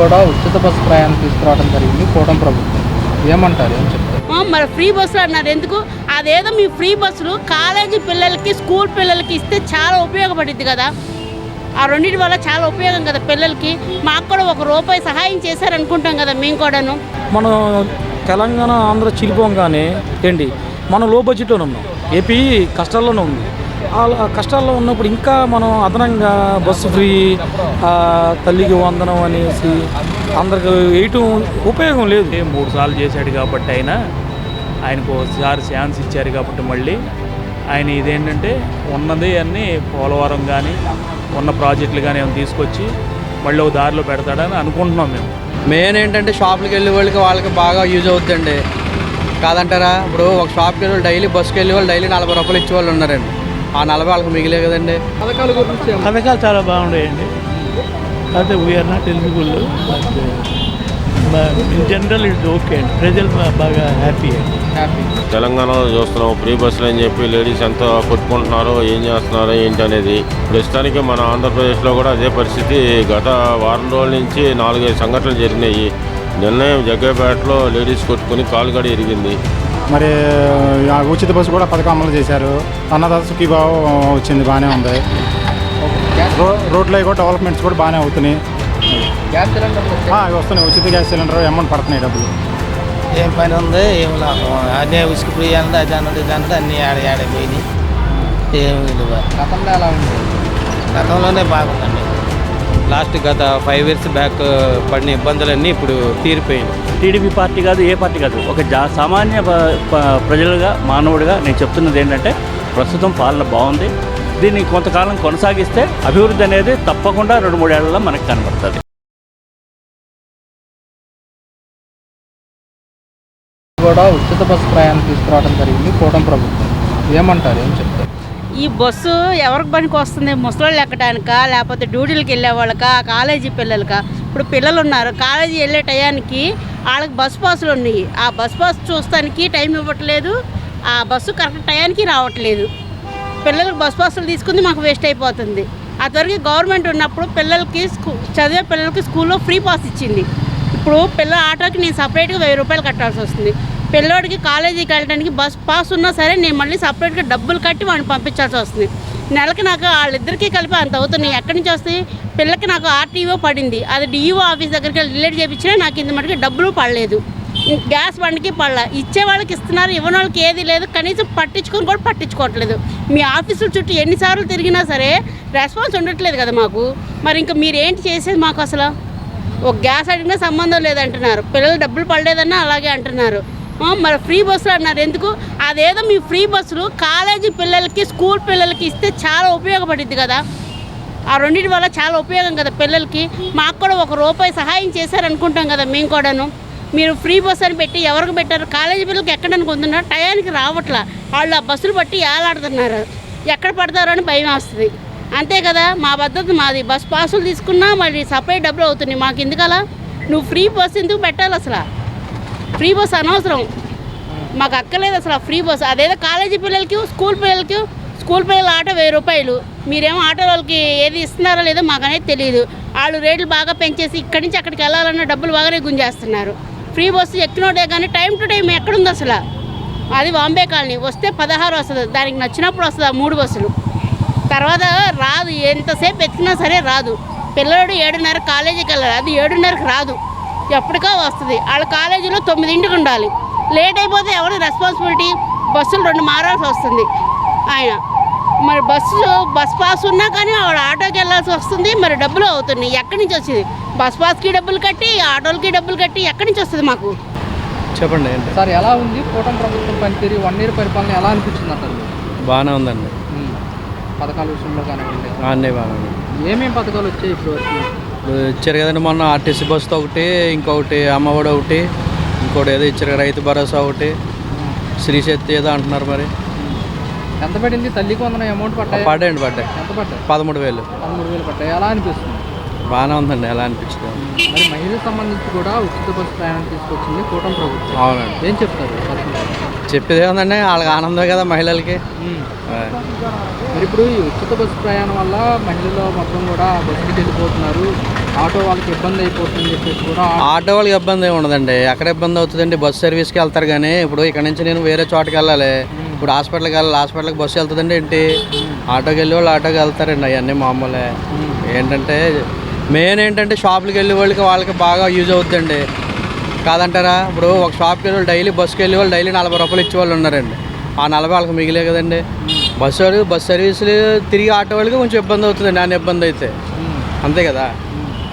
కూడా ఉచిత బస్సు ప్రయాణం తీసుకురావడం జరిగింది కూటమి ప్రభుత్వం. ఏమంటారు, ఏం చెప్తారు? మరి ఫ్రీ బస్సులు అన్నారు ఎందుకు? అదేదో మీ ఫ్రీ బస్సులు కాలేజీ పిల్లలకి స్కూల్ పిల్లలకి ఇస్తే చాలా ఉపయోగపడుద్ది కదా. ఆ రెండింటి వల్ల చాలా ఉపయోగం కదా పిల్లలకి. మాకు కూడా ₹1 సహాయం చేశారనుకుంటాం కదా మేము కూడాను. మనం తెలంగాణ ఆంధ్ర చిలిపోగానే ఏంటి మనం లో బడ్జెట్లోనే ఉన్నాం. ఏపీ కష్టాల్లోనే ఉంది. ఆ కష్టాల్లో ఉన్నప్పుడు ఇంకా మనం అదనంగా బస్సు ఫ్రీ, తల్లికి వందనం అనేసి అందరికి వేయటం ఉపయోగం లేదు. 3 సార్లు చేశాడు కాబట్టి ఆయనకు ఒకసారి ఛాన్స్ ఇచ్చారు కాబట్టి మళ్ళీ ఆయన ఇదేంటంటే ఉన్నది అన్నీ పోలవరం కానీ ఉన్న ప్రాజెక్టులు కానీ ఏమైనా తీసుకొచ్చి మళ్ళీ ఒక దారిలో పెడతాడని అనుకుంటున్నాం మేము. మెయిన్ ఏంటంటే షాపులకు వెళ్ళే వాళ్ళకి బాగా యూజ్ అవుతుందండి, కాదంటారా? ఇప్పుడు ఒక షాప్కి వెళ్ళి డైలీ బస్సుకి వెళ్ళే వాళ్ళు డైలీ ₹40 ఇచ్చే వాళ్ళు ఉన్నారండి. ఆ 40 వాళ్ళకి మిగిలే కదండి. పథకాల గురించి పథకాలు చాలా బాగున్నాయండి. అయితే we are not eligible, in general it's okay అండి. ప్రజలు బాగా హ్యాపీ అండి. తెలంగాణలో చూస్తున్నాం ఫ్రీ బస్సులు అని చెప్పి లేడీస్ ఎంత కొట్టుకుంటున్నారో, ఏం చేస్తున్నారో ఏంటి అనేది. ప్రస్తుతానికి మన ఆంధ్రప్రదేశ్లో కూడా అదే పరిస్థితి. గత వారం రోజుల నుంచి 4-5 సంఘటనలు జరిగినాయి. నిర్ణయం జగ్గేపేటలో లేడీస్ కొట్టుకుని కాలు గడి ఎరిగింది. మరి ఉచిత బస్సు కూడా పథకం అమలు చేశారు. అన్నదాత సుఖీభావం వచ్చింది, బాగానే ఉంది. రోడ్లో కూడా డెవలప్మెంట్స్ కూడా బాగానే అవుతున్నాయి. గ్యాస్ సిలిండర్ వస్తున్నాయి. ఉచిత గ్యాస్ సిలిండర్ అమౌంట్ పడుతున్నాయి డబ్బులు. ఏం పని ఉంది, ఏం లాభం? అన్నీ ఉసుకు ఫ్రీ అన్నది, అది అన్నది ఇది అన్నది అన్నీ ఆడపోయినాయి. ఏమి గతంలో ఎలా ఉంది? గతంలోనే బాగుందండి. లాస్ట్ గత 5 years బ్యాక్ పడిన ఇబ్బందులన్నీ ఇప్పుడు తీరిపోయింది. టీడీపీ పార్టీ కాదు, ఏ పార్టీ కాదు, ఒక సామాన్య ప్రజలుగా మానవుడిగా నేను చెప్తున్నది ఏంటంటే ప్రస్తుతం పాలన బాగుంది. దీన్ని కొంతకాలం కొనసాగిస్తే అభివృద్ధి అనేది తప్పకుండా 2-3 ఏళ్లలో మనకు కనబడుతుంది. కూడా ఉచిత బస్సు ప్రయాణం తీసుకురావడం జరిగింది కూటమి ప్రభుత్వం. ఏమంటారు, ఏం చెప్తారు? ఈ బస్సు ఎవరికి పనికి వస్తుంది? ముసలోళ్ళు ఎక్కడానికా, లేకపోతే డ్యూటీలకు వెళ్ళే వాళ్ళకా, కాలేజీ పిల్లలకా? ఇప్పుడు పిల్లలు ఉన్నారు, కాలేజీ వెళ్ళే టయానికి వాళ్ళకి బస్ పాసులు ఉన్నాయి. ఆ బస్ పాస్ చూస్తానికి టైం ఇవ్వట్లేదు, ఆ బస్సు కరెక్ట్ టయానికి రావట్లేదు. పిల్లలకు బస్ పాసులు తీసుకుంది మాకు వేస్ట్ అయిపోతుంది. ఆ త్వరగా గవర్నమెంట్ ఉన్నప్పుడు పిల్లలకి చదివే పిల్లలకి స్కూల్లో ఫ్రీ పాస్ ఇచ్చింది. ఇప్పుడు పిల్లల ఆటోకి నేను సపరేట్గా ₹1000 కట్టాల్సి వస్తుంది. పిల్లోడికి కాలేజీకి వెళ్ళడానికి బస్ పాస్ ఉన్నా సరే నేను మళ్ళీ సపరేట్గా డబ్బులు కట్టి వాడిని పంపించాల్సి వస్తుంది. నెలకి నాకు వాళ్ళిద్దరికీ కలిపి అంత అవుతున్నాయి. ఎక్కడి నుంచి వస్తాయి? పిల్లకి నాకు ఆర్టీఓ పడింది, అది డిఈఓ ఆఫీస్ దగ్గరికి వెళ్ళి రిలేట్ చేయించినా నాకు ఇంత మటుకు డబ్బులు పడలేదు. గ్యాస్ బండికి పడలా. ఇచ్చే వాళ్ళకి ఇస్తున్నారు, ఇవ్వని వాళ్ళకి ఏది లేదు. కనీసం పట్టించుకొని కూడా పట్టించుకోవట్లేదు. మీ ఆఫీసుల చుట్టూ ఎన్నిసార్లు తిరిగినా సరే రెస్పాన్స్ ఉండట్లేదు కదా మాకు. మరి ఇంకా మీరు ఏంటి చేసేది మాకు? అసలు ఒక గ్యాస్ అడిగినా సంబంధం లేదంటున్నారు, పిల్లలు డబ్బులు పడలేదన్నా అలాగే అంటున్నారు. మరి ఫ్రీ బస్సులు అన్నారు ఎందుకు? అదేదో మీ ఫ్రీ బస్సులు కాలేజీ పిల్లలకి స్కూల్ పిల్లలకి ఇస్తే చాలా ఉపయోగపడుద్ది కదా. ఆ రెండింటి వల్ల చాలా ఉపయోగం కదా పిల్లలకి. మాకు కూడా ₹1 సహాయం చేశారనుకుంటాం కదా మేము కూడాను. మీరు ఫ్రీ బస్సు అని పెట్టి ఎవరికి పెట్టారు? కాలేజీ పిల్లలకి ఎక్కడానికి ఉంటున్నారు, టయానికి రావట్లా. వాళ్ళు ఆ బస్సులు బట్టి ఏలాడుతున్నారు, ఎక్కడ పడతారో అని భయం వస్తుంది. అంతే కదా, మా పద్ధతి మాది. బస్ పాసులు తీసుకున్నా మళ్ళీ సపరేట్ డబ్బులు అవుతున్నాయి. మాకు ఎందుకలా? నువ్వు ఫ్రీ బస్సు ఎందుకు పెట్టాలి? అసలు ఫ్రీ బస్ అనవసరం, మాకు అక్కర్లేదు అసలు ఫ్రీ బస్. అదేదో కాలేజీ పిల్లలకి స్కూల్ పిల్లల ఆటో ₹1000. మీరేమో ఆటో వాళ్ళకి ఏది ఇస్తున్నారో లేదో మాకు అనేది తెలియదు. వాళ్ళు రేట్లు బాగా పెంచేసి ఇక్కడి నుంచి అక్కడికి వెళ్ళాలన్న డబ్బులు బాగానే గుంజేస్తున్నారు. ఫ్రీ బస్సు ఎక్కినోడే కానీ టైం టు టైం ఎక్కడుంది అసలు? అది బాంబే కాలనీ వస్తే 16 వస్తుంది, దానికి నచ్చినప్పుడు వస్తుంది 3 బస్సులు. తర్వాత రాదు, ఎంతసేపు ఎత్తినా సరే రాదు. పిల్లడు 7:30 కాలేజీకి వెళ్ళాలి, అది 7:30కి రాదు, ఎప్పటికో వస్తుంది. వాళ్ళ కాలేజీలో 9ంటికి ఉండాలి. లేట్ అయిపోతే ఎవరి రెస్పాన్సిబిలిటీ? బస్సులు 2 మారాల్సి వస్తుంది ఆయన. మరి బస్ పాస్ ఉన్నా కానీ ఆవిడ ఆటోకి వెళ్ళాల్సి వస్తుంది. మరి డబ్బులు అవుతున్నాయి, ఎక్కడి నుంచి వచ్చింది? బస్ పాస్కి డబ్బులు కట్టి, ఆటోలకి డబ్బులు కట్టి ఎక్కడి నుంచి వస్తుంది మాకు? చెప్పండి సార్, ఎలా ఉంది కూటమి ప్రభుత్వం పనితీరు? 1 year పరిపాలన ఎలా అనిపించింది అంటారు? బాగానే ఉందండి. పథకాల విషయంలో కానివ్వండి, అన్నీ బాగానే. ఏమేమి పథకాలు వచ్చాయి ఇప్పుడు ఇచ్చారు కదండి. మొన్న ఆర్టీసీ బస్సు ఒకటి, ఇంకొకటి అమ్మఒడి ఒకటి, ఇంకోటి ఏదో ఇచ్చారు, రైతు భరోసా ఒకటి, శ్రీశక్తి ఏదో అంటున్నారు. మరి ఎంత పడింది? తల్లికి వందన అమౌంట్ పడ్డాయి? పడ్డాయి. ఎంత పడ్డాయి? 13,000 పడ్డాయి. ఎలా అనిపిస్తుంది? బాగానే ఉందండి. ఎలా అనిపించింది? మరి మహిళలకు సంబంధించి కూడా ఉచిత బస్సు ప్రయాణం తీసుకొచ్చింది కూటమి ప్రభుత్వం. అవునండి. ఏం చెప్తారు? చెప్పేది ఏముందండి, వాళ్ళకి ఆనందమే కదా మహిళలకి. మరి ఇప్పుడు ఈ ఉచిత బస్సు ప్రయాణం వల్ల మహిళలు మొత్తం కూడా బస్సుకి వెళ్ళిపోతున్నారు, ఆటో వాళ్ళకి ఇబ్బంది అయిపోతుంది చెప్పేసి కూడా ఆటో వాళ్ళకి ఇబ్బంది ఏమి ఉండదండి. ఎక్కడ ఇబ్బంది అవుతుందండి, బస్సు సర్వీస్కి వెళ్తారు. కానీ ఇప్పుడు ఇక్కడ నుంచి నేను వేరే చోటకి వెళ్ళాలి, ఇప్పుడు హాస్పిటల్కి వెళ్ళాలి, హాస్పిటల్కి బస్సు వెళ్తుందండి ఏంటి, ఆటోకి వెళ్ళే వాళ్ళు ఆటోకి వెళ్తారండి. అవన్నీ మామూలే. ఏంటంటే మెయిన్ ఏంటంటే షాపులకి వెళ్ళే వాళ్ళకి బాగా యూజ్ అవుతుందండి, కాదంటారా? ఇప్పుడు ఒక షాప్కి వెళ్ళి డైలీ బస్సుకి వెళ్ళే వాళ్ళు డైలీ 40 రూపాయలు ఇచ్చేవాళ్ళు ఉన్నారండి. ఆ 40 వాళ్ళకి మిగిలే కదండి. బస్సు సర్వీసులు తిరిగి ఆటో వాళ్ళకి కొంచెం ఇబ్బంది అవుతుందండి, ఆ ఇబ్బంది అయితే అంతే కదా.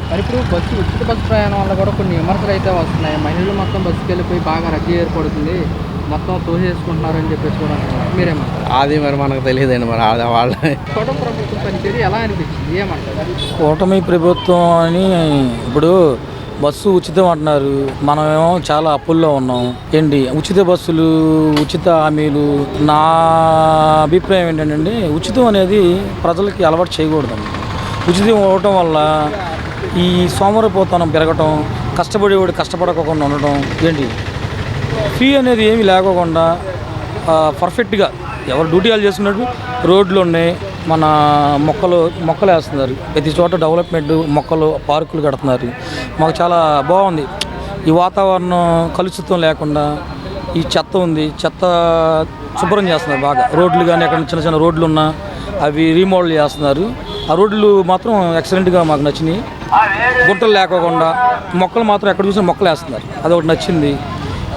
మరి ఇప్పుడు ఉచిత బస్సు ప్రయాణం వల్ల కూడా కొన్ని విమర్శలు అయితే వస్తున్నాయి. మహిళలు మొత్తం బస్సుకి వెళ్ళిపోయి బాగా రద్దీ ఏర్పడుతుంది, మొత్తం తోసేసుకుంటున్నారు అని చెప్పేసి కూడా అంటున్నారు. మీరేమంటారు? అది మరి మనకు తెలియదండి. మరి వాళ్ళ కూటమి ప్రభుత్వం పనితీరు ఎలా అనిపించింది, ఏమంటారు? కూటమి ప్రభుత్వం అని ఇప్పుడు బస్సు ఉచితం అంటున్నారు, మనమేమో చాలా అప్పుల్లో ఉన్నాం. ఏంటి ఉచిత బస్సులు, ఉచిత హామీలు, నా అభిప్రాయం ఏంటంటే ఉచితం అనేది ప్రజలకి అలవాటు చేయకూడదండి. ఉచితం ఇవ్వటం వల్ల ఈ సోమరిపోతనం పెరగటం, కష్టపడేవాడు కష్టపడకుండా ఉండటం, ఏంటి ఫ్రీ అనేది ఏమీ లేకోకుండా పర్ఫెక్ట్గా ఎవరు డ్యూటీ వాళ్ళు చేసుకున్నట్టు రోడ్లు ఉన్నాయి, మన మొక్కలు వేస్తున్నారు, ప్రతి చోట డెవలప్మెంట్ మొక్కలు పార్కులు కడుతున్నారు. మాకు చాలా బాగుంది. ఈ వాతావరణం కలుషితం లేకుండా, ఈ చెత్త ఉంది, చెత్త శుభ్రం చేస్తున్నారు బాగా. రోడ్లు కానీ అక్కడ చిన్న చిన్న రోడ్లు ఉన్నా అవి రీమోడల్ చేస్తున్నారు. ఆ రోడ్లు మాత్రం ఎక్సలెంట్గా మాకు నచ్చినాయి. గుంటలు లేకోకుండా మొక్కలు మాత్రం ఎక్కడ చూసినా మొక్కలు వేస్తున్నారు, అదొకటి నచ్చింది.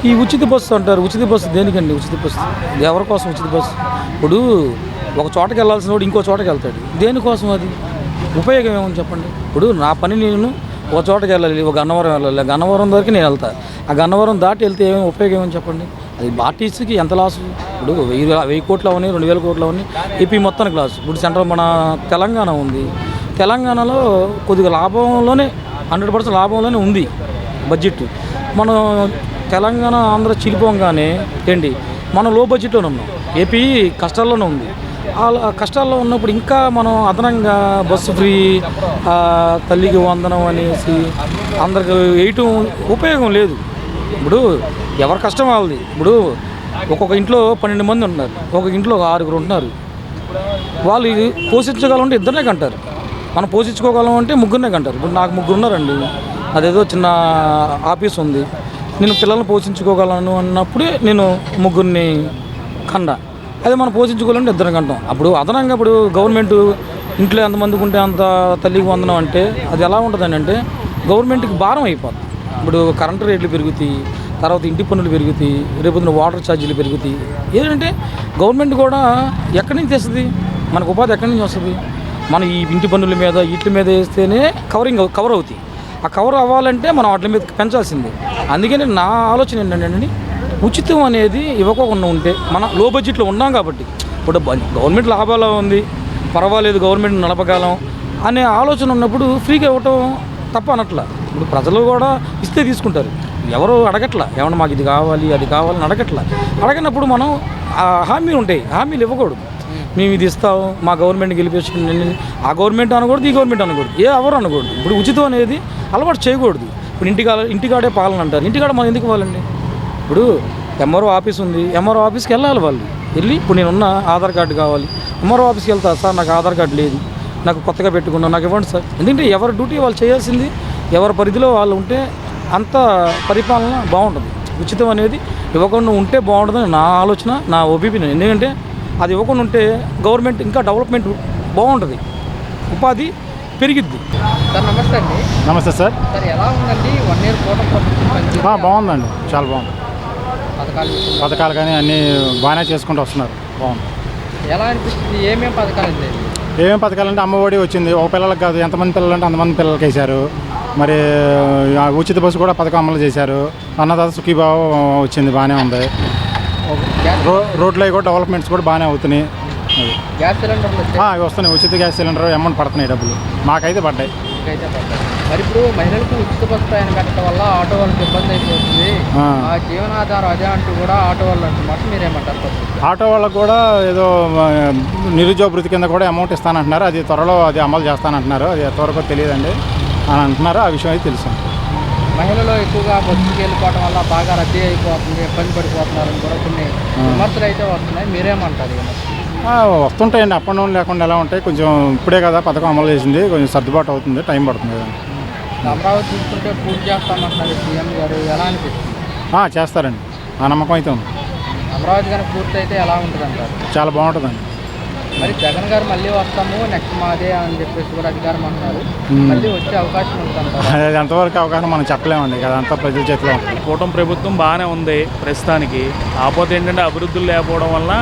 ఈ ఉచిత బస్సు అంటారు, ఉచిత బస్సు దేనికండి? ఉచిత బస్సు ఎవరి కోసం ఉచిత బస్సు? ఇప్పుడు ఒక చోటకి వెళ్ళాల్సిన వాడు ఇంకో చోటకి వెళ్తాడు, దేనికోసం? అది ఉపయోగం ఏమని చెప్పండి. ఇప్పుడు నా పని నేను ఒక చోటకి వెళ్ళాలి, ఒక గన్నవరం వెళ్ళాలి, గన్నవరం వరకు నేను వెళ్తాను. ఆ గన్నవరం దాటి వెళ్తే ఏమేమి ఉపయోగం ఏమని చెప్పండి. అది ఆర్టీసీకి ఎంత లాసు? ఇప్పుడు 1000 కోట్లు అవని, 2000 కోట్లు అవని, ఏపీ మొత్తానికి లాసు. ఇప్పుడు సెంట్రల్ మన తెలంగాణ ఉంది, తెలంగాణలో కొద్దిగా లాభంలోనే 100% లాభంలోనే ఉంది బడ్జెట్. మనం తెలంగాణ ఆంధ్ర చిలిపోగానే ఏంటి మనం లో బడ్జెట్లోనే ఉన్నాం, ఏపీ కష్టాల్లోనే ఉంది. ఆ కష్టాల్లో ఉన్నప్పుడు ఇంకా మనం అదనంగా బస్సు ఫ్రీ, తల్లికి వందనం అనేసి అందరికి వేయటం ఉపయోగం లేదు. ఇప్పుడు ఎవరి కష్టం వాళ్ళది. ఇప్పుడు ఒక్కొక్క ఇంట్లో 12 మంది ఉంటున్నారు, ఒక ఇంట్లో 6 ఉంటున్నారు. వాళ్ళు పోషించగలంటే ఇద్దరినే కంటారు, మనం పోషించుకోగలం అంటే ముగ్గురినే కంటారు. ఇప్పుడు నాకు 3 ఉన్నారండి, అదేదో చిన్న ఆఫీస్ ఉంది, నేను పిల్లల్ని పోషించుకోగలను అన్నప్పుడే నేను 3 కన్నా. అదే మనం పోషించుకోవాలంటే 2 కంటాం. అప్పుడు అదనంగా ఇప్పుడు గవర్నమెంట్ ఇంట్లో ఎంతమందికి ఉంటే అంత తల్లికి వందనం అంటే అది ఎలా ఉంటుందని అంటే గవర్నమెంట్కి భారం అయిపోతుంది. ఇప్పుడు కరెంటు రేట్లు పెరుగుతాయి, తర్వాత ఇంటి పన్నులు పెరుగుతాయి, రేపు వాటర్ ఛార్జీలు పెరుగుతాయి. ఏంటంటే గవర్నమెంట్ కూడా ఎక్కడి నుంచి తెస్తుంది, మనకు ఉపాధి ఎక్కడి నుంచి వస్తుంది? మనం ఈ ఇంటి పన్నుల మీద వీటి మీద వేస్తేనే కవర్ అవుతాయి. ఆ కవర్ అవ్వాలంటే మనం వాటి మీద పెంచాల్సిందే. అందుకని నా ఆలోచన ఏంటంటే ఉచితం అనేది ఇవ్వకుండా ఉంటే, మన లో బడ్జెట్లో ఉన్నాం కాబట్టి, ఇప్పుడు గవర్నమెంట్ లాభాలు ఉంది, పర్వాలేదు గవర్నమెంట్ నడపగలం అనే ఆలోచన ఉన్నప్పుడు ఫ్రీగా ఇవ్వటం తప్ప అనట్లా. ఇప్పుడు ప్రజలు కూడా ఇస్తే తీసుకుంటారు, ఎవరు అడగట్లా, ఏమన్నా మాకు ఇది కావాలి అది కావాలని అడగట్లా. అడగనప్పుడు మనం హామీలు ఉంటాయి, హామీలు ఇవ్వకూడదు. మేము ఇది ఇస్తాము, మా గవర్నమెంట్ గెలిపించండి, ఆ గవర్నమెంట్ అనకూడదు, ఈ గవర్నమెంట్ అనకూడదు, ఎవరు అనకూడదు. ఇప్పుడు ఉచితం అనేది అలవాటు చేయకూడదు. ఇప్పుడు ఇంటికాడే పాలన అంటారు, ఇంటికాడ మనం ఎందుకు ఇవ్వాలండి? ఇప్పుడు ఎంఆర్ఓ ఆఫీస్ ఉంది, ఎంఆర్ఓ ఆఫీస్కి వెళ్ళాలి. వాళ్ళు వెళ్ళి ఇప్పుడు నేనున్న ఆధార్ కార్డు కావాలి, ఎంఆర్ఓ ఆఫీస్కి వెళ్తా, సార్ నాకు ఆధార్ కార్డు లేదు, నాకు కొత్తగా పెట్టుకున్నా, నాకు ఇవ్వండి సార్. ఎందుకంటే ఎవరి డ్యూటీ వాళ్ళు చేయాల్సింది, ఎవరి పరిధిలో వాళ్ళు ఉంటే అంత పరిపాలన బాగుంటుంది. ఉచితం అనేది ఇవ్వకుండా ఉంటే బాగుంటుందని నా ఆలోచన, నా ఒపీనియన్. ఎందుకంటే అది ఇవ్వకుండా ఉంటే గవర్నమెంట్ ఇంకా డెవలప్మెంట్ బాగుంటుంది, ఉపాధి పెరిగిద్ది. సార్ నమస్తే అండి. నమస్తే సార్. సార్ ఎలా ఉందండి 1 year కూటమి ప్రభుత్వం పనితీరు? బాగుందండి, చాలా బాగుంది. పథకాలు కానీ అన్నీ బాగానే చేసుకుంటూ వస్తున్నారు, బాగుంది. ఎలా అనిపిస్తుంది, ఏమేమి పథకాలు అండి? ఏమేమి పథకాలు అంటే అమ్మఒడి వచ్చింది, ఒక పిల్లలకు కాదు, ఎంతమంది పిల్లలు అంటే అంతమంది పిల్లలకి వేశారు. మరి ఉచిత బస్సు కూడా పథకం అమలు చేశారు. అన్నదాత సుఖీభావ వచ్చింది, బాగానే ఉంది. రోడ్లు కూడా డెవలప్మెంట్స్ కూడా బాగానే అవుతున్నాయి. గ్యాస్ సిలిండర్లు అవి వస్తున్నాయి, ఉచిత గ్యాస్ సిలిండర్ అమౌంట్ పడుతున్నాయి, డబ్బులు మాకైతే పడ్డాయి. మరి ఇప్పుడు మహిళలకు ఉచిత బస్సు ప్రయాణం పెట్టడం వల్ల ఆటో వాళ్ళకి ఇబ్బంది అయిపోతుంది, ఆ జీవనాధారం అదే అంటూ కూడా ఆటో వాళ్ళు అంటున్నారు, మీరేమంటారు? ఆటో వాళ్ళకు కూడా ఏదో నిరుద్యోగ వృత్తి కింద కూడా అమౌంట్ ఇస్తానంటున్నారు, అది త్వరలో అది అమలు చేస్తానంటున్నారు, అది త్వరగా తెలియదండి అని అంటున్నారు. ఆ విషయం అయితే తెలుసు. మహిళలు ఎక్కువగా బస్సుకి వెళ్ళిపోవడం వల్ల బాగా రద్దీ అయిపోతుంది, ఇబ్బంది పడిపోతున్నారని కూడా కొన్ని విమర్శలు అయితే వస్తున్నాయి, మీరేమంటారు? వస్తుంటాయండి, అప్ అండ్ డౌన్ లేకుండా ఎలా ఉంటాయి. కొంచెం ఇప్పుడే కదా పథకం అమలు చేసింది, కొంచెం సర్దుబాటు అవుతుంది, టైం పడుతుంది కదా. అమరావతి చూసుకుంటే పూర్తి చేస్తామంటున్నారు సీఎం గారు, ఎలా అనిపిస్తుంది? చేస్తారండి, ఆ నమ్మకం అయితే ఉంది. అమరావతి కనుక పూర్తి అయితే ఎలా ఉంటుంది అంటారు? చాలా బాగుంటుందండి. మరి జగన్ గారు మళ్ళీ వస్తాము నెక్స్ట్ మాదే అని చెప్పేసి కూడా అధికారం అంటున్నారు, మళ్ళీ వచ్చే అవకాశం ఉంటుందంటారు? అది ఎంతవరకు అవకాశం మనం చెప్పలేమండి, అదంతా ప్రజల చేతిలో ఉంటుంది. కూటమి ప్రభుత్వం బాగానే ఉంది ప్రస్తుతానికి. కాకపోతే ఏంటంటే అభివృద్ధులు లేకపోవడం వల్ల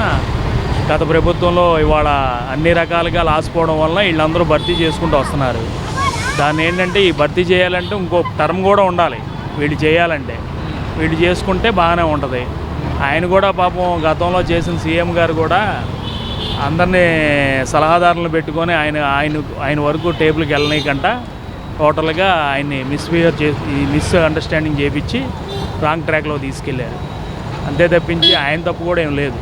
గత ప్రభుత్వంలో ఇవాళ అన్ని రకాలుగా లాసిపోవడం వల్ల వీళ్ళందరూ భర్తీ చేసుకుంటూ వస్తున్నారు. దాన్ని ఏంటంటే ఈ భర్తీ చేయాలంటే ఇంకో టర్మ్ కూడా ఉండాలి. వీళ్ళు చేయాలంటే వీళ్ళు చేసుకుంటే బాగానే ఉంటుంది. ఆయన కూడా పాపం గతంలో చేసిన సీఎం గారు కూడా అందరినీ సలహాదారులను పెట్టుకొని ఆయన వరకు టేబుల్కి వెళ్ళనీకంట టోటల్గా ఆయన్ని మిస్ అండర్స్టాండింగ్ చేయించి రాంగ్ ట్రాక్లో తీసుకెళ్ళారు. అంతే తప్పించి ఆయన తప్పు కూడా ఏం లేదు.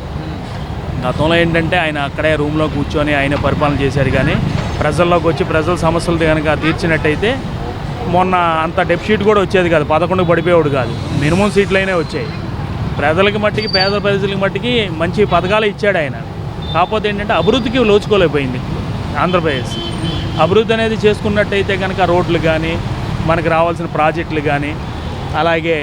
గతంలో ఏంటంటే ఆయన అక్కడే రూమ్లో కూర్చొని ఆయన పరిపాలన చేశారు, కానీ ప్రజల్లోకి వచ్చి ప్రజల సమస్యలు కనుక తీర్చినట్టయితే మొన్న అంత డెఫిసిట్ కూడా వచ్చేది కాదు, 11కు పడిపోయేవాడు కాదు, మినిమం సీట్లైనా వచ్చాయి. ప్రజలకి మట్టికి పేద ప్రజలకి మట్టికి మంచి పథకాలు ఇచ్చాడు ఆయన. కాకపోతే ఏంటంటే అభివృద్ధికి లోచుకోలేకపోయింది ఆంధ్రప్రదేశ్. అభివృద్ధి అనేది చేసుకున్నట్టయితే కనుక రోడ్లు కానీ, మనకు రావాల్సిన ప్రాజెక్టులు కానీ, అలాగే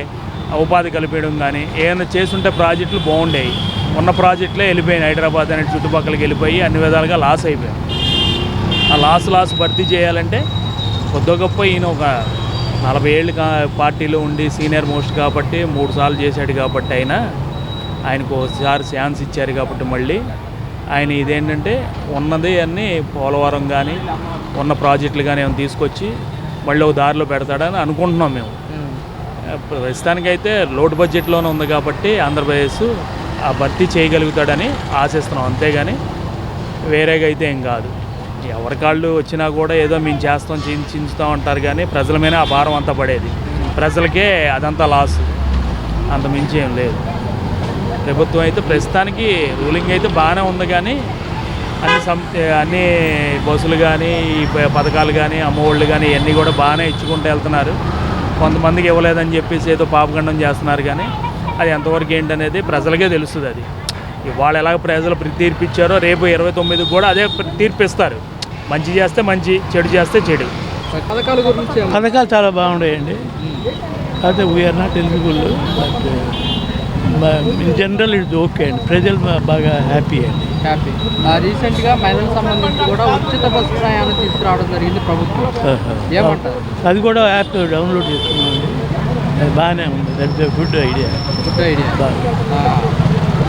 ఉపాధి కల్పించడం కానీ ఏమైనా చేస్తుంటే ప్రాజెక్టులు బాగుండేవి. ఉన్న ప్రాజెక్టులే వెళ్ళిపోయినాయి, హైదరాబాద్ అనే చుట్టుపక్కలకి వెళ్ళిపోయి అన్ని విధాలుగా లాస్ అయిపోయాయి. ఆ లాస్ భర్తీ చేయాలంటే కొద్ది గొప్ప ఈయన ఒక 40 ఏళ్ళు పార్టీలో ఉండి సీనియర్ మోస్ట్ కాబట్టి 3 సార్లు చేశాడు కాబట్టి ఆయనకు ఒకసారి ఛాన్స్ ఇచ్చారు కాబట్టి మళ్ళీ ఆయన ఇదేంటంటే ఉన్నది అన్నీ పోలవరం కానీ ఉన్న ప్రాజెక్టులు కానీ ఏమైనా తీసుకొచ్చి మళ్ళీ ఒక దారిలో పెడతాడని అనుకుంటున్నాం మేము. ప్రస్తుతానికైతే లోటు బడ్జెట్లోనే ఉంది కాబట్టి ఆంధ్రప్రదేశ్ ఆ భర్తీ చేయగలుగుతాడని ఆశిస్తున్నాం, అంతేగాని వేరేగా అయితే ఏం కాదు. ఎవరికాళ్ళు వచ్చినా కూడా ఏదో మేము చేస్తాం చించుతాం అంటారు, కానీ ప్రజల మీద ఆ భారం అంతా పడేది. ప్రజలకే అదంతా లాస్, అంత మించి ఏం లేదు. ప్రభుత్వం అయితే ప్రస్తుతానికి రూలింగ్ అయితే బాగానే ఉంది, కానీ అన్ని బస్సులు కానీ ఈ పథకాలు కానీ అమ్మఒళ్ళు కానీ ఇవన్నీ కూడా బాగానే ఇచ్చుకుంటూ వెళ్తున్నారు. కొంతమందికి ఇవ్వలేదని చెప్పేసి ఏదో పాపగండం చేస్తున్నారు, కానీ అది ఎంతవరకు ఏంటనేది ప్రజలకే తెలుస్తుంది. అది ఇవాళ ఎలాగ ప్రజలు తీర్పిచ్చారో రేపు 29కి కూడా అదే తీర్పిస్తారు. మంచి చేస్తే మంచి, చెడు చేస్తే చెడు. పథకాల గురించి పథకాలు చాలా బాగున్నాయండి. అయితే we are not eligible, but in general it's okay అండి. ప్రజలు బాగా హ్యాపీ అండి. రీసెంట్గా మహిళలకు సంబంధించి కూడా ఉచిత బస్సు ప్రయాణం తీసుకురావడం జరిగింది ప్రభుత్వం, ఏమంటారు? అది కూడా యాప్ డౌన్లోడ్ చేసుకున్నామండి, అది బాగానే ఉంది. That's good idea.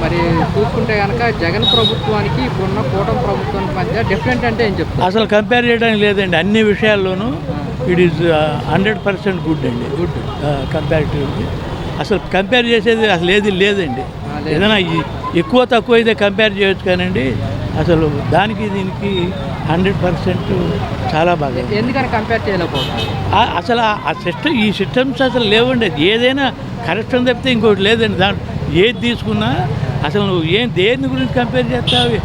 మరి చూసుకుంటే కనుక జగన్ ప్రభుత్వానికి ఇప్పుడున్న కూటమి ప్రభుత్వానికి మధ్య డిఫరెంట్ అంటే ఏం చెప్తారు? అసలు కంపేర్ చేయడానికి లేదండి. అన్ని విషయాల్లోనూ ఇట్ ఈస్ 100% గుడ్ అండి. గుడ్ కంపారిటివ్లీ అసలు కంపేర్ చేసేది అసలు ఏది లేదండి. ఏదైనా ఎక్కువ తక్కువ అయితే కంపేర్ చేయొచ్చు, కానండి అసలు దానికి దీనికి 100% చాలా బాగా. ఎందుకని కంపేర్ చేయలేకపోతున్నారు? అసలు ఈ సిస్టమ్స్ అసలు లేవండి. ఏదైనా కరప్షన్ తప్పితే ఇంకోటి లేదండి. దాంట్లో ఏది తీసుకున్నా అసలు నువ్వు దేని గురించి కంపేర్ చేస్తావు?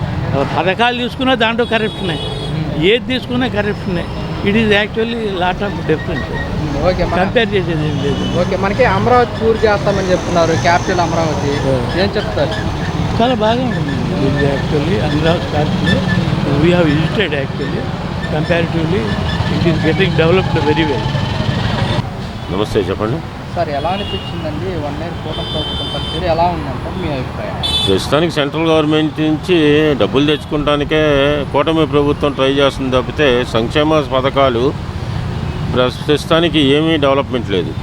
పథకాలు తీసుకున్నా దాంట్లో కరప్షనే, ఏది తీసుకున్నా కరప్షనే. It is actually lot of difference. Okay, compare చేసేది ఏం లేదు. ఓకే, మనకి అమరావతి పూర్తి చేస్తామని చెప్తున్నారు, క్యాపిటల్ అమరావతి, ఏం చెప్తారు? చాలా బాగా ఉంటుంది actually. Amaravati capital we have visited actually. Comparatively it is getting developed very well. నమస్తే, చెప్పండి సార్. ఎలా అనిపించిందండి 1 year కూటమి ప్రభుత్వం పరిస్థితి ఎలా ఉందంటే మీ అభిప్రాయం? ప్రస్తుతానికి సెంట్రల్ గవర్నమెంట్ నుంచి డబ్బులు తెచ్చుకోవడానికే కూటమి ప్రభుత్వం ట్రై చేస్తుంది తప్పితే సంక్షేమ పథకాలు ప్రస్తుతానికి ఏమీ డెవలప్మెంట్ లేదు.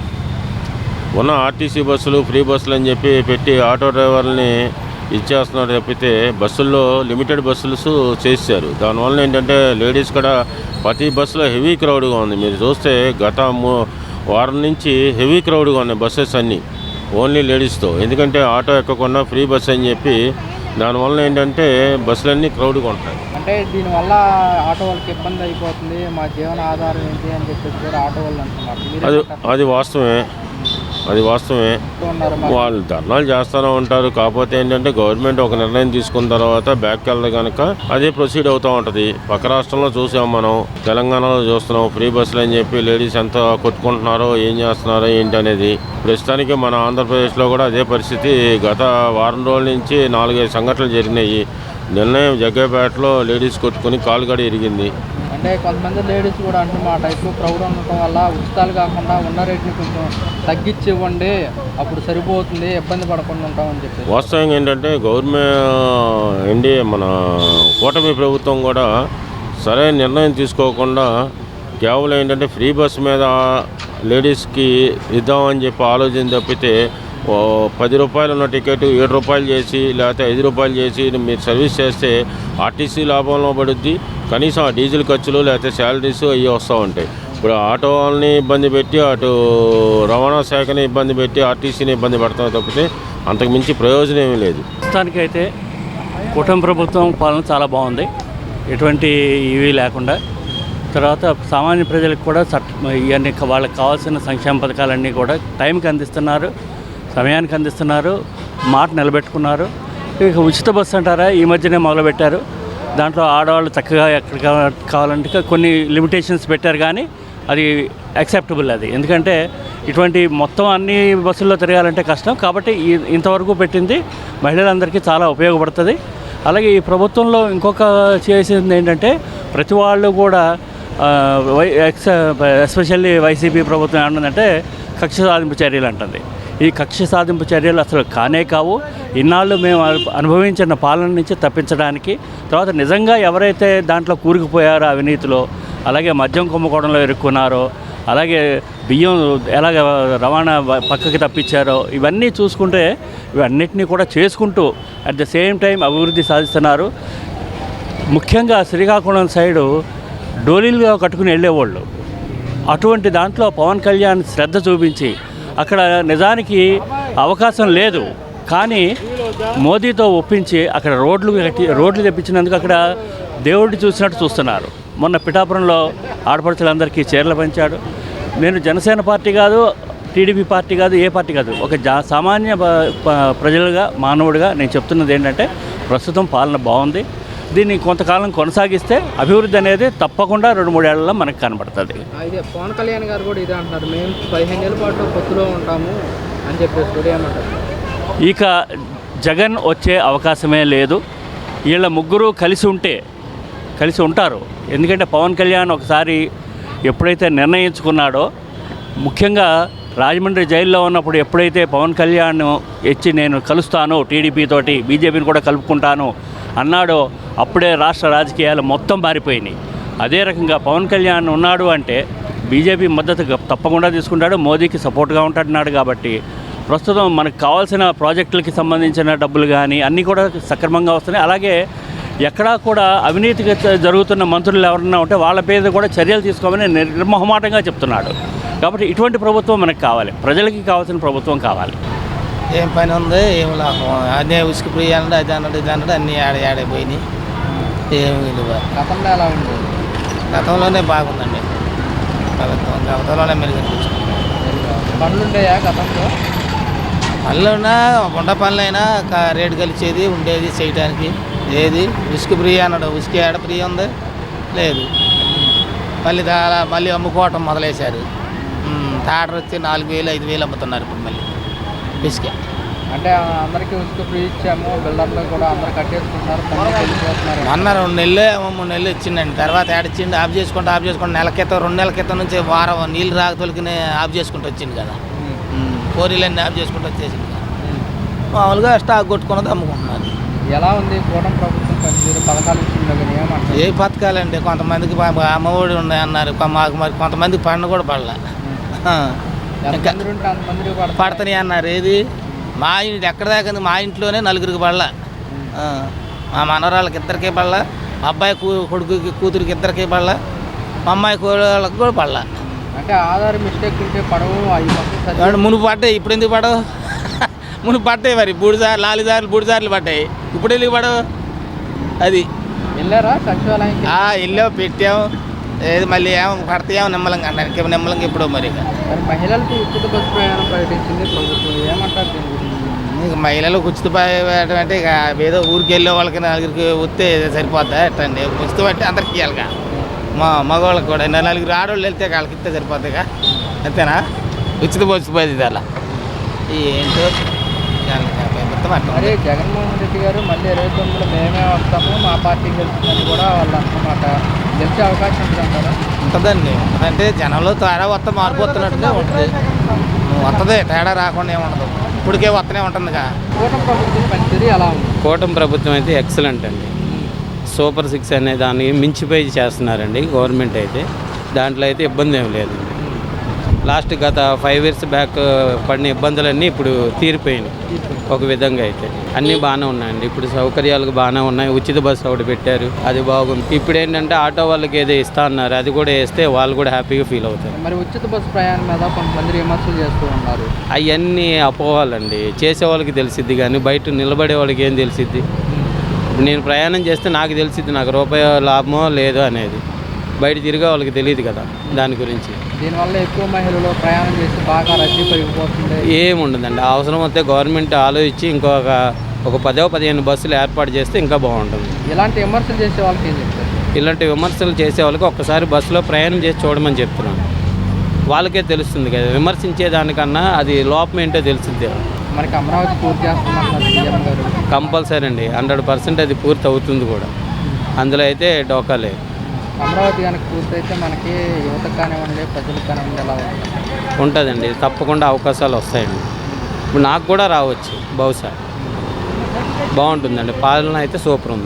ఉన్న ఆర్టీసీ బస్సులు ఫ్రీ బస్సులు అని చెప్పి పెట్టి ఆటో డ్రైవర్లని ఇచ్చేస్తున్నారు తప్పితే బస్సుల్లో లిమిటెడ్ బస్సులు చేశారు. దానివల్ల ఏంటంటే లేడీస్ కూడా ప్రతి బస్సులో హెవీ క్రౌడ్గా ఉంది. మీరు చూస్తే గత వారం నుంచి హెవీ క్రౌడ్గా ఉన్నాయి బస్సెస్ అన్నీ, ఓన్లీ లేడీస్తో. ఎందుకంటే ఆటో ఎక్కకుండా ఫ్రీ బస్ అని చెప్పి దానివల్ల ఏంటంటే బస్సులన్నీ క్రౌడ్గా ఉంటాయి. అంటే దీనివల్ల ఆటో వాళ్ళకి ఇబ్బంది అయిపోతుంది, మా జీవన ఆధారం ఏంటి అని చెప్పేసి కూడా ఆటో వాళ్ళు అంటున్నారు. అది వాస్తవమే, అది వాస్తవమే. వాళ్ళు ధర్నాలు చేస్తూనే ఉంటారు. కాకపోతే ఏంటంటే గవర్నమెంట్ ఒక నిర్ణయం తీసుకున్న తర్వాత బ్యాక్కి వెళ్తే కనుక అదే ప్రొసీడ్ అవుతూ ఉంటుంది. పక్క రాష్ట్రంలో చూసాం, మనం తెలంగాణలో చూస్తున్నాం. ఫ్రీ బస్సులు అని చెప్పి లేడీస్ ఎంత కొట్టుకుంటున్నారో, ఏం చేస్తున్నారో ఏంటి అనేది. ప్రస్తుతానికి మన ఆంధ్రప్రదేశ్లో కూడా అదే పరిస్థితి. గత వారం రోజుల నుంచి 4-5 సంఘటనలు జరిగినాయి. నిర్ణయం జగ్గైపేటలో లేడీస్ కొట్టుకుని కాలుగడ ఇరిగింది. అంటే కొంతమంది లేడీస్ కూడా అంటున్నమాట, ఎక్కువ క్రౌడ్ ఉండటం వల్ల ఉచితాలు కాకుండా ఉన్న రేట్ని కొంచెం తగ్గించి ఇవ్వండి, అప్పుడు సరిపోతుంది, ఇబ్బంది పడకుండా ఉంటామని చెప్పి. వాస్తవంగా ఏంటంటే మన కూటమి ప్రభుత్వం కూడా సరైన నిర్ణయం తీసుకోకుండా కేవలం ఏంటంటే ఫ్రీ బస్ మీద లేడీస్కి ఇద్దామని చెప్పి ఆలోచన తప్పితే 10 రూపాయలు ఉన్న టికెట్ 7 రూపాయలు చేసి లేకపోతే 5 రూపాయలు చేసి మీరు సర్వీస్ చేస్తే ఆర్టీసీ లాభంలో పడుద్ది, కనీసం ఆ డీజిల్ ఖర్చులు లేకపోతే శాలరీస్ అవి వస్తూ ఉంటాయి. ఇప్పుడు ఆటో వాళ్ళని ఇబ్బంది పెట్టి అటు రవాణా శాఖని ఇబ్బంది పెట్టి ఆర్టీసీని ఇబ్బంది పడతాం తప్పితే అంతకు మించి ప్రయోజనం ఏమీ లేదు. ప్రస్తుతానికైతే కూటమి ప్రభుత్వం పాలన చాలా బాగుంది, ఎటువంటి ఇవి లేకుండా. తర్వాత సామాన్య ప్రజలకు కూడా ఇవన్నీ వాళ్ళకి కావాల్సిన సంక్షేమ పథకాలన్నీ కూడా టైంకి అందిస్తున్నారు, సమయానికి అందిస్తున్నారు, మాట నిలబెట్టుకున్నారు. ఇక ఉచిత బస్సు అంటారా, ఈ మధ్యనే మొదలుపెట్టారు. దాంట్లో ఆడవాళ్ళు చక్కగా ఎక్కడ కావాలంటే కొన్ని లిమిటేషన్స్ పెట్టారు, కానీ అది యాక్సెప్టబుల్ అది. ఎందుకంటే ఇటువంటి మొత్తం అన్ని బస్సుల్లో తిరగాలంటే కష్టం, కాబట్టి ఇంతవరకు పెట్టింది మహిళలందరికీ చాలా ఉపయోగపడుతుంది. అలాగే ఈ ప్రభుత్వంలో ఇంకొక చేసింది ఏంటంటే ప్రతి వాళ్ళు కూడా ఎస్పెషల్లీ వైసీపీ ప్రభుత్వం ఏమంటుందంటే కక్ష సాధింపు చర్యలు అంటుంది. ఈ కక్ష సాధింపు చర్యలు అసలు కానే కావు. ఇన్నాళ్ళు మేము అనుభవించిన పాలన నుంచి తప్పించడానికి, తర్వాత నిజంగా ఎవరైతే దాంట్లో కూరుకుపోయారో అవినీతిలో, అలాగే మద్యం కుంభకోణంలో ఇరుక్కున్నారో, అలాగే బియ్యం ఎలాగ రవాణా పక్కకి తప్పించారో, ఇవన్నీ చూసుకుంటే ఇవన్నిటినీ కూడా చేసుకుంటూ అట్ ద సేమ్ టైం అభివృద్ధి సాధిస్తున్నారు. ముఖ్యంగా శ్రీకాకుళం సైడు డోలీలుగా కట్టుకుని వెళ్ళేవాళ్ళు, అటువంటి దాంట్లో పవన్ కళ్యాణ్ శ్రద్ధ చూపించి అక్కడ నిజానికి అవకాశం లేదు, కానీ మోదీతో ఒప్పించి అక్కడ రోడ్లు తెప్పించినందుకు అక్కడ దేవుడిని చూసినట్టు చూస్తున్నారు. మొన్న పిఠాపురంలో ఆడపడుచులందరికీ చీరలు పంచాడు. నేను జనసేన పార్టీ కాదు, టీడీపీ పార్టీ కాదు, ఏ పార్టీ కాదు, ఒక సామాన్య ప్రజలుగా మానవుడిగా నేను చెప్తున్నది ఏంటంటే ప్రస్తుతం పాలన బాగుంది. దీన్ని కొంతకాలం కొనసాగిస్తే అభివృద్ధి అనేది తప్పకుండా 2-3 ఏళ్లలో మనకు కనబడుతుంది. అయితే పవన్ కళ్యాణ్ గారు కూడా ఇదే అంటున్నారు, మేము 15 ఏళ్ళ పాటు పొత్తులో ఉంటాము అని చెప్పేసి ఏమంటారు. ఇక జగన్ వచ్చే అవకాశమే లేదు. వీళ్ళ ముగ్గురు కలిసి ఉంటారు. ఎందుకంటే పవన్ కళ్యాణ్ ఒకసారి ఎప్పుడైతే నిర్ణయించుకున్నాడో, ముఖ్యంగా రాజమండ్రి జైల్లో ఉన్నప్పుడు ఎప్పుడైతే పవన్ కళ్యాణ్ ఇచ్చి నేను కలుస్తాను టీడీపీ తోటి, బీజేపీని కూడా కలుపుకుంటాను అన్నాడో, అప్పుడే రాష్ట్ర రాజకీయాలు మొత్తం మారిపోయినాయి. అదే రకంగా పవన్ కళ్యాణ్ ఉన్నాడు అంటే బీజేపీ మద్దతు తప్పకుండా తీసుకుంటాడు, మోదీకి సపోర్ట్గా ఉంటున్నాడు. కాబట్టి ప్రస్తుతం మనకు కావాల్సిన ప్రాజెక్టులకి సంబంధించిన డబ్బులు కానీ అన్నీ కూడా సక్రమంగా వస్తున్నాయి. అలాగే ఎక్కడా కూడా అవినీతిగా జరుగుతున్న మంత్రులు ఎవరన్నా ఉంటే వాళ్ళ మీద కూడా చర్యలు తీసుకోమని నిర్మోహమాటంగా చెప్తున్నాడు. కాబట్టి ఇటువంటి ప్రభుత్వం మనకు కావాలి, ప్రజలకి కావాల్సిన ప్రభుత్వం కావాలి. ఏం పని ఉంది, ఏం లాభం, అదే ఉసుకు ఫ్రీ అన్నాడు, అది అన్నాడు, ఇది అన్నాడు, అన్నీ ఆడైపోయినాయి. ఏమి విలువ. గతంలో ఎలా ఉంది? గతంలోనే బాగుందండి, గతంలోనే మెరుగనిపించింది. పనులు ఉంటాయా గతంలో? పనులున్నా ఉండ పనులైనా రేటు కలిసేది ఉండేది చేయడానికి. ఏది ఉసుకు ఫ్రీ అన్నాడు, ఉసుకు ఏడ ఫ్రీ ఉంది, లేదు. మళ్ళీ అమ్ముకోవటం మొదలేశారు. థాటర్ వచ్చి 4,000 5,000 అమ్ముతున్నారు ఇప్పుడు మళ్ళీ ఇసుక. అంటే అందరికీ ఉసుక ఫ్రీ ఇచ్చాము, బిల్డర్లు కూడా అందరు కట్టేసుకుంటున్నారు. మొన్న 2 నెలలు 3 నెలలు ఇచ్చిండండి, తర్వాత ఏడిచ్చిండి ఆఫ్ చేసుకుంటూ నెల క్రితం 2 నెలల క్రితం నుంచి వారం నీళ్ళు రాకతోలికి ఆఫ్ చేసుకుంటూ వచ్చింది కదా, కోరీలన్నీ ఆఫ్ చేసుకుంటూ వచ్చేసింది. మామూలుగా స్టాక్ కొట్టుకున్నది అమ్ముకుంటున్నారు. ఎలా ఉంది కూటమి ప్రభుత్వం పనితీరు? పథకాలు ఇచ్చింది ఏమంటారు? ఏ పథకాలండి, కొంతమందికి అమ్మఒడి ఉన్నాయన్నారు, మాకు మరి కొంతమందికి పన్ను కూడా పడలే. ఇంకా పడతాయి అన్నారు. ఏది మా ఇంటి ఎక్కడ దాకా మా ఇంట్లోనే 4గురికి పడలా, మా మనవరాళ్ళకి 2కే పడలా, మా అబ్బాయి కొడుకుకి కూతురికి 2కే పడలా, మా అమ్మాయి వాళ్ళకి కూడా పడలా. అంటే ఆధార్ మిస్టేక్ ఉంటే పడవు, మునుపు పడ్డాయి, ఇప్పుడు ఎందుకు పడవు? మునుపు పడ్డాయి, మరి 4 సార్లు పడ్డాయి, ఇప్పుడు ఎందుకు పడవు? అది వెళ్ళారా సచివాలయానికి? వెళ్ళాము, పెట్టాము, ఏది మళ్ళీ ఏమో పడతాయేమో నిమ్మలంగా అన్నారు, నిమ్మలంగా ఇప్పుడు మరి మహిళలకు ఉచిత బస్సు ప్రయాణం ప్రకటించింది ప్రభుత్వం, ఏమంటారు దీని గురించి? ఇక మహిళలకు ఉచిత ప్రయాణం అంటే ఇక ఏదో ఊరికి వెళ్ళే వాళ్ళకి 4గురికి వస్తే సరిపోద్దా ఎట్టండి, ఉచితం అంటే అందరికి ఇవ్వాలిగా, మగవాళ్ళకి కూడా 4 ఆడవాళ్ళు వెళ్తే వాళ్ళకి ఇస్తే సరిపోతాయిగా, అంతేనా? ఉచిత బస్సు పోయింది అలా ఏంటో మొత్తం అట్లా మరి జగన్మోహన్ రెడ్డి గారు మళ్ళీ 29లో మేమే వస్తాము మా పార్టీ గెలుస్తుందని కూడా వాళ్ళు అంటున్నమాట. గెలిచే అవకాశం ఉంటుంది అంటారా? ఉంటుందండి. అంటే జనంలో తేడా వస్తే మార్పు వస్తున్నట్టుగా ఉంటుంది. వస్తుంది, తేడా రాకుండా ఏముండదు. ఇప్పటికే వస్తూనే ఉంటుందిగా. కూటమి ప్రభుత్వం పనితీరు ఎలా ఉంది? కూటమి ప్రభుత్వం అయితే ఎక్సలెంట్ అండి. సూపర్ 6 అనే దాన్ని మించిపోయి చేస్తున్నారండి గవర్నమెంట్ అయితే. దాంట్లో అయితే ఇబ్బంది ఏం లేదండి. లాస్ట్ గత 5 years బ్యాక్ పడిన ఇబ్బందులన్నీ ఇప్పుడు తీరిపోయినాయి ఒక విధంగా అయితే. అన్నీ బాగానే ఉన్నాయండి. ఇప్పుడు సౌకర్యాలు బాగానే ఉన్నాయి. ఉచిత బస్సు ఒకటి పెట్టారు, అది బాగుంది. ఇప్పుడు ఏంటంటే ఆటో వాళ్ళకి ఏదో ఇస్తా అన్నారు, అది కూడా వేస్తే వాళ్ళు కూడా హ్యాపీగా ఫీల్ అవుతారు. మరి ఉచిత బస్సు ప్రయాణం మీద కొంతమంది విమర్శలు చేస్తూ ఉన్నారు. అవన్నీ అపోవాలండి. చేసేవాళ్ళకి తెలిసిద్ది కానీ బయట నిలబడే వాళ్ళకి ఏం తెలిసిద్ది? ఇప్పుడు నేను ప్రయాణం చేస్తే నాకు తెలిసిద్ది నాకు రూపాయి లాభమో లేదో అనేది. బయట తిరిగే వాళ్ళకి తెలియదు కదా దాని గురించి. దీనివల్ల ఎక్కువ మహిళలు ప్రయాణం చేసి బాగా రద్దీ పెరిగిపోతుంది. ఏముండదండి. అవసరం వస్తే గవర్నమెంట్ ఆలోచించి ఒక 10-15 బస్సులు ఏర్పాటు చేస్తే ఇంకా బాగుంటుంది. ఇలాంటి విమర్శలు చేసే వాళ్ళకి ఏం చెప్తారు? ఇలాంటి విమర్శలు చేసే వాళ్ళకి ఒక్కసారి బస్సులో ప్రయాణం చేసి చూడమని చెప్తున్నాను. వాళ్ళకే తెలుస్తుంది కదా. విమర్శించే దానికన్నా అది లోపం ఏంటో తెలుస్తుంది. మనకి అమరావతి పూర్తి చేస్తున్నారు సీఎం గారు. కంపల్సరీ అండి, 100% అది పూర్తి అవుతుంది కూడా. అందులో అయితే డోకా లేదు. అమరావతి కనుక పూర్తయితే మనకి యువతకు కానివ్వండి, ప్రజలకు కానివ్వండి ఎలా ఉంటుందండి. తప్పకుండా అవకాశాలు వస్తాయండి. ఇప్పుడు నాకు కూడా రావచ్చు బహుశా. బాగుంటుందండి. పాలన అయితే సూపర్ ఉంది.